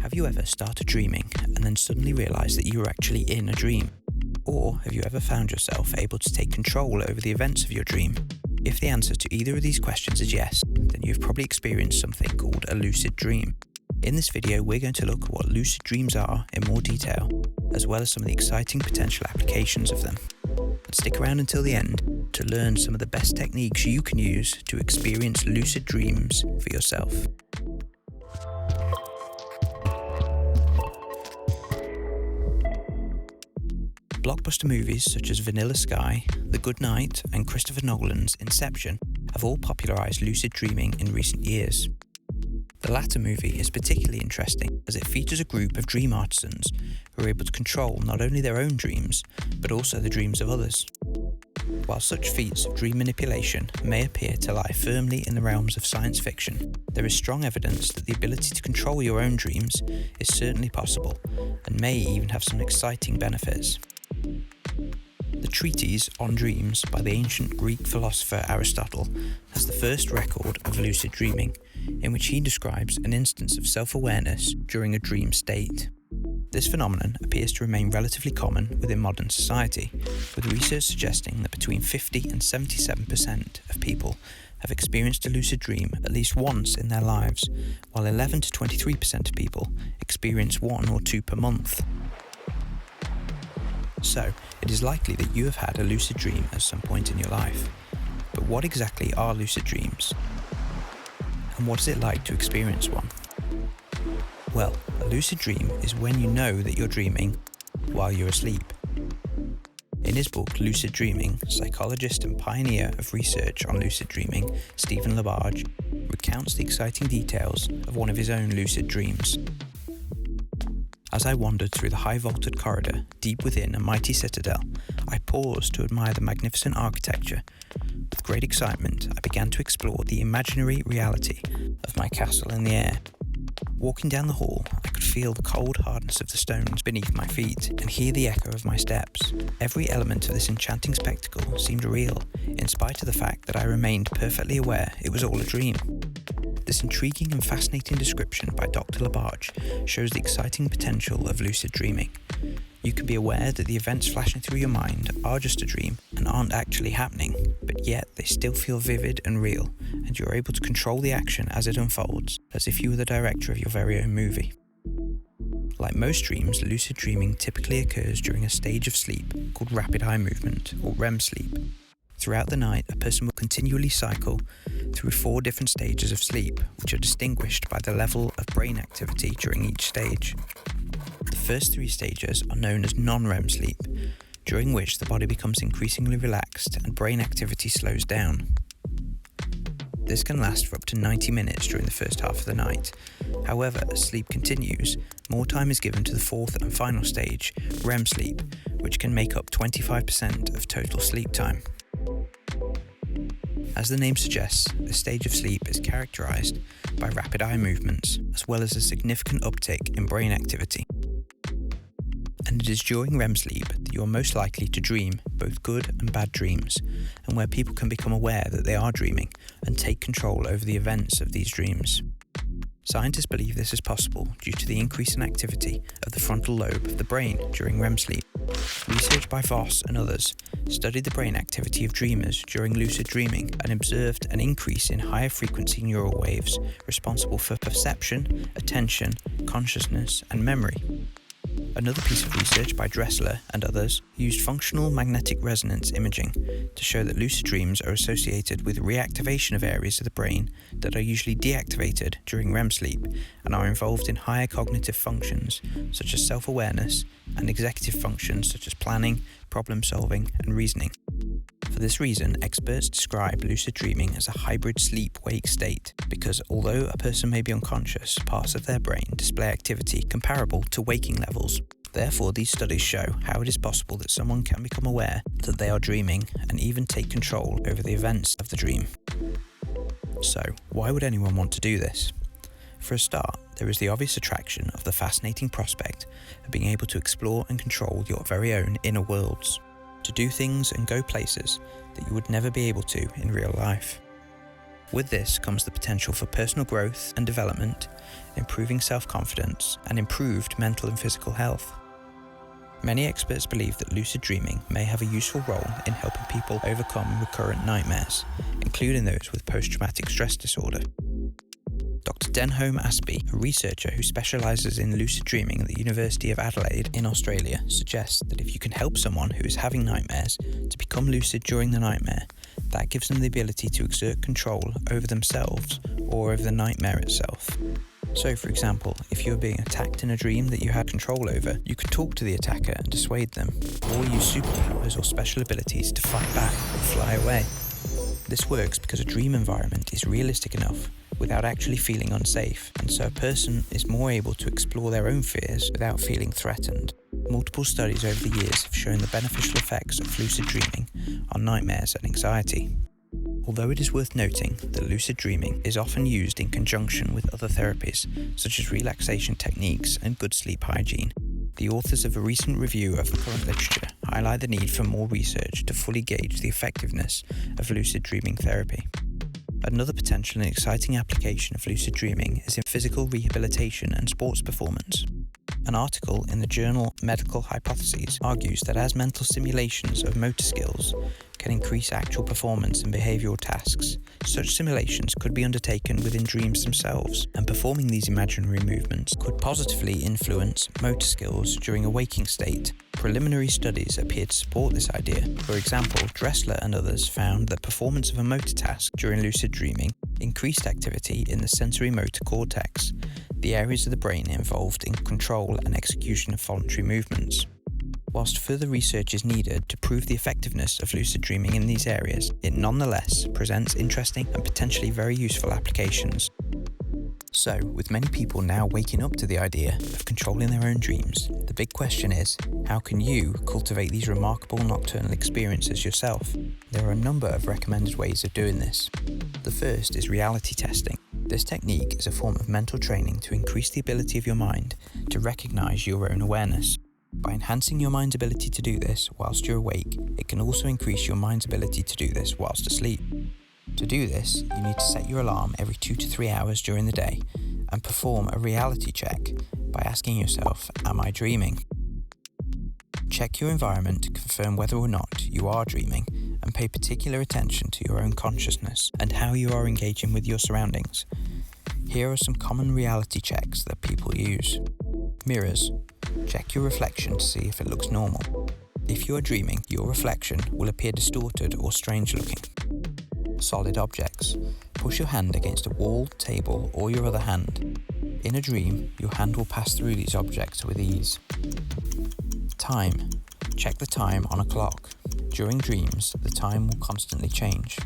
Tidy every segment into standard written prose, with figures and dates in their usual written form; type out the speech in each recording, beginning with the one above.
Have you ever started dreaming and then suddenly realised that you were actually in a dream? Or have you ever found yourself able to take control over the events of your dream? If the answer to either of these questions is yes, then you've probably experienced something called a lucid dream. In this video, we're going to look at what lucid dreams are in more detail, as well as some of the exciting potential applications of them. And stick around until the end to learn some of the best techniques you can use to experience lucid dreams for yourself. Blockbuster movies such as Vanilla Sky, The Good Knight, and Christopher Nolan's Inception have all popularised lucid dreaming in recent years. The latter movie is particularly interesting as it features a group of dream artisans who are able to control not only their own dreams, but also the dreams of others. While such feats of dream manipulation may appear to lie firmly in the realms of science fiction, there is strong evidence that the ability to control your own dreams is certainly possible and may even have some exciting benefits. The treatise On Dreams by the ancient Greek philosopher Aristotle has the first record of lucid dreaming, in which he describes an instance of self-awareness during a dream state. This phenomenon appears to remain relatively common within modern society, with research suggesting that between 50 and 77% of people have experienced a lucid dream at least once in their lives, while 11 to 23% of people experience one or two per month. So, it is likely that you have had a lucid dream at some point in your life. But what exactly are lucid dreams? And what is it like to experience one? Well, a lucid dream is when you know that you're dreaming while you're asleep. In his book Lucid Dreaming, psychologist and pioneer of research on lucid dreaming, Stephen LaBerge, recounts the exciting details of one of his own lucid dreams. As I wandered through the high-vaulted corridor deep within a mighty citadel, I paused to admire the magnificent architecture. With great excitement, I began to explore the imaginary reality of my castle in the air. Walking down the hall, I could feel the cold hardness of the stones beneath my feet and hear the echo of my steps. Every element of this enchanting spectacle seemed real, in spite of the fact that I remained perfectly aware it was all a dream. This intriguing and fascinating description by Dr. LaBerge shows the exciting potential of lucid dreaming. You can be aware that the events flashing through your mind are just a dream and aren't actually happening, but yet they still feel vivid and real, and you're able to control the action as it unfolds, as if you were the director of your very own movie. Like most dreams, lucid dreaming typically occurs during a stage of sleep called rapid eye movement, or REM sleep. Throughout the night, a person will continually cycle through 4 different stages of sleep, which are distinguished by the level of brain activity during each stage. The first 3 stages are known as non-REM sleep, during which the body becomes increasingly relaxed and brain activity slows down. This can last for up to 90 minutes during the first half of the night. However, as sleep continues, more time is given to the 4th and final stage, REM sleep, which can make up 25% of total sleep time. As the name suggests, this stage of sleep is characterised by rapid eye movements, as well as a significant uptick in brain activity. And it is during REM sleep that you are most likely to dream both good and bad dreams, and where people can become aware that they are dreaming and take control over the events of these dreams. Scientists believe this is possible due to the increase in activity of the frontal lobe of the brain during REM sleep. Research by Voss and others studied the brain activity of dreamers during lucid dreaming and observed an increase in higher frequency neural waves responsible for perception, attention, consciousness, and memory. Another piece of research by Dressler and others used functional magnetic resonance imaging to show that lucid dreams are associated with reactivation of areas of the brain that are usually deactivated during REM sleep and are involved in higher cognitive functions such as self-awareness and executive functions such as planning, problem-solving, and reasoning. For this reason, experts describe lucid dreaming as a hybrid sleep-wake state because although a person may be unconscious, parts of their brain display activity comparable to waking levels. Therefore, these studies show how it is possible that someone can become aware that they are dreaming and even take control over the events of the dream. So, why would anyone want to do this? For a start, there is the obvious attraction of the fascinating prospect of being able to explore and control your very own inner worlds, to do things and go places that you would never be able to in real life. With this comes the potential for personal growth and development, improving self-confidence, and improved mental and physical health. Many experts believe that lucid dreaming may have a useful role in helping people overcome recurrent nightmares, including those with post-traumatic stress disorder. Dr. Denholm Aspey, a researcher who specialises in lucid dreaming at the University of Adelaide in Australia, suggests that if you can help someone who is having nightmares to become lucid during the nightmare, that gives them the ability to exert control over themselves or over the nightmare itself. So, for example, if you were being attacked in a dream that you had control over, you could talk to the attacker and dissuade them, or use superpowers or special abilities to fight back or fly away. This works because a dream environment is realistic enough without actually feeling unsafe, and so a person is more able to explore their own fears without feeling threatened. Multiple studies over the years have shown the beneficial effects of lucid dreaming on nightmares and anxiety. Although it is worth noting that lucid dreaming is often used in conjunction with other therapies, such as relaxation techniques and good sleep hygiene, the authors of a recent review of the current literature highlight the need for more research to fully gauge the effectiveness of lucid dreaming therapy. Another potential and exciting application of lucid dreaming is in physical rehabilitation and sports performance. An article in the journal Medical Hypotheses argues that as mental simulations of motor skills can increase actual performance in behavioural tasks, such simulations could be undertaken within dreams themselves, and performing these imaginary movements could positively influence motor skills during a waking state. Preliminary studies appear to support this idea. For example, Dressler and others found that performance of a motor task during lucid dreaming increased activity in the sensory motor cortex, the areas of the brain involved in control and execution of voluntary movements. Whilst further research is needed to prove the effectiveness of lucid dreaming in these areas, it nonetheless presents interesting and potentially very useful applications. So, with many people now waking up to the idea of controlling their own dreams, the big question is, how can you cultivate these remarkable nocturnal experiences yourself? There are a number of recommended ways of doing this. The first is reality testing. This technique is a form of mental training to increase the ability of your mind to recognise your own awareness. By enhancing your mind's ability to do this whilst you're awake, it can also increase your mind's ability to do this whilst asleep. To do this, you need to set your alarm every 2 to 3 hours during the day and perform a reality check by asking yourself, am I dreaming? Check your environment to confirm whether or not you are dreaming, and pay particular attention to your own consciousness and how you are engaging with your surroundings. Here are some common reality checks that people use. Mirrors. Check your reflection to see if it looks normal. If you are dreaming, your reflection will appear distorted or strange looking. Solid objects. Push your hand against a wall, table, or your other hand. In a dream, your hand will pass through these objects with ease. Time. Check the time on a clock. During dreams, the time will constantly change.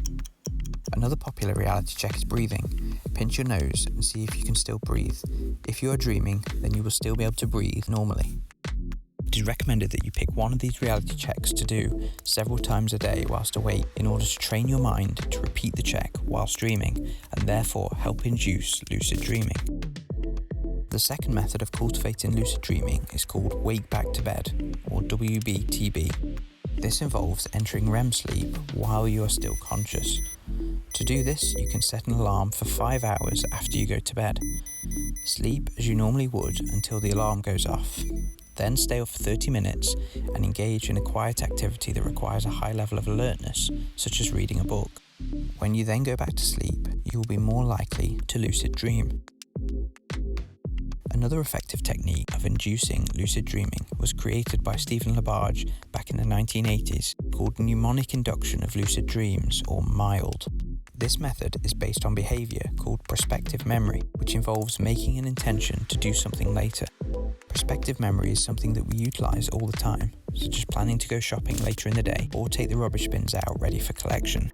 Another popular reality check is breathing. Pinch your nose and see if you can still breathe. If you are dreaming, then you will still be able to breathe normally. It is recommended that you pick one of these reality checks to do several times a day whilst awake in order to train your mind to repeat the check whilst dreaming and therefore help induce lucid dreaming. The second method of cultivating lucid dreaming is called Wake Back to Bed, or WBTB. This involves entering REM sleep while you are still conscious. To do this, you can set an alarm for 5 hours after you go to bed. Sleep as you normally would until the alarm goes off. Then stay up for 30 minutes and engage in a quiet activity that requires a high level of alertness, such as reading a book. When you then go back to sleep, you will be more likely to lucid dream. Another effective technique of inducing lucid dreaming was created by Stephen LaBarge back in the 1980s, called mnemonic induction of lucid dreams, or MILD. This method is based on behaviour called prospective memory, which involves making an intention to do something later. Prospective memory is something that we utilise all the time, such as planning to go shopping later in the day or take the rubbish bins out ready for collection.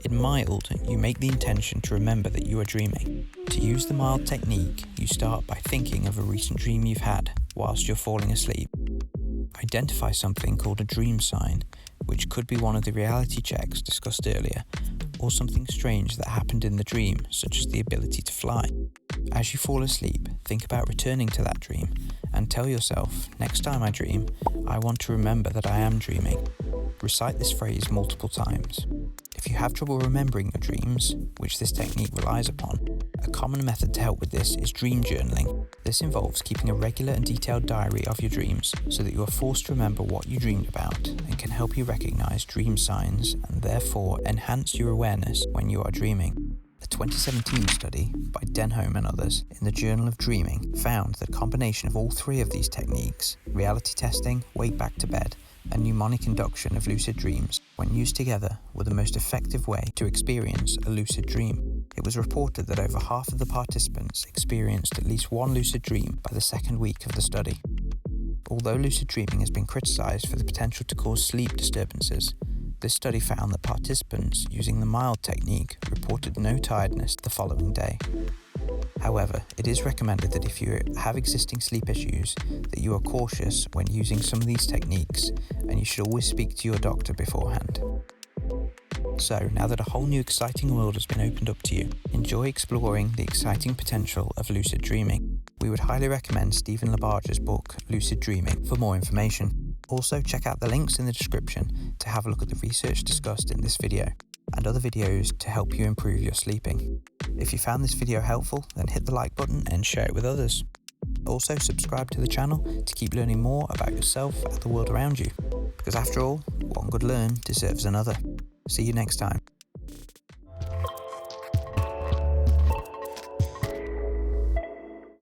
In MILD, you make the intention to remember that you are dreaming. To use the MILD technique, you start by thinking of a recent dream you've had whilst you're falling asleep. Identify something called a dream sign, which could be one of the reality checks discussed earlier, or something strange that happened in the dream, such as the ability to fly. As you fall asleep, think about returning to that dream and tell yourself, next time I dream, I want to remember that I am dreaming. Recite this phrase multiple times. If If you have trouble remembering your dreams, which this technique relies upon, a common method to help with this is dream journaling. This involves keeping a regular and detailed diary of your dreams so that you are forced to remember what you dreamed about and can help you recognize dream signs and therefore enhance your awareness when you are dreaming. A 2017 study by Denholm and others in the Journal of Dreaming found that a combination of all three of these techniques, reality testing, wake back to bed, and mnemonic induction of lucid dreams, when used together, were the most effective way to experience a lucid dream. It was reported that over half of the participants experienced at least one lucid dream by the second week of the study. Although lucid dreaming has been criticised for the potential to cause sleep disturbances, this study found that participants using the mild technique reported no tiredness the following day. However, it is recommended that if you have existing sleep issues, that you are cautious when using some of these techniques, and you should always speak to your doctor beforehand. So, now that a whole new exciting world has been opened up to you, enjoy exploring the exciting potential of lucid dreaming. We would highly recommend Stephen LaBarge's book, Lucid Dreaming, for more information. Also, check out the links in the description to have a look at the research discussed in this video, and other videos to help you improve your sleeping. If you found this video helpful, then hit the like button and share it with others. Also, subscribe to the channel to keep learning more about yourself and the world around you. Because after all, one good learn deserves another. See you next time.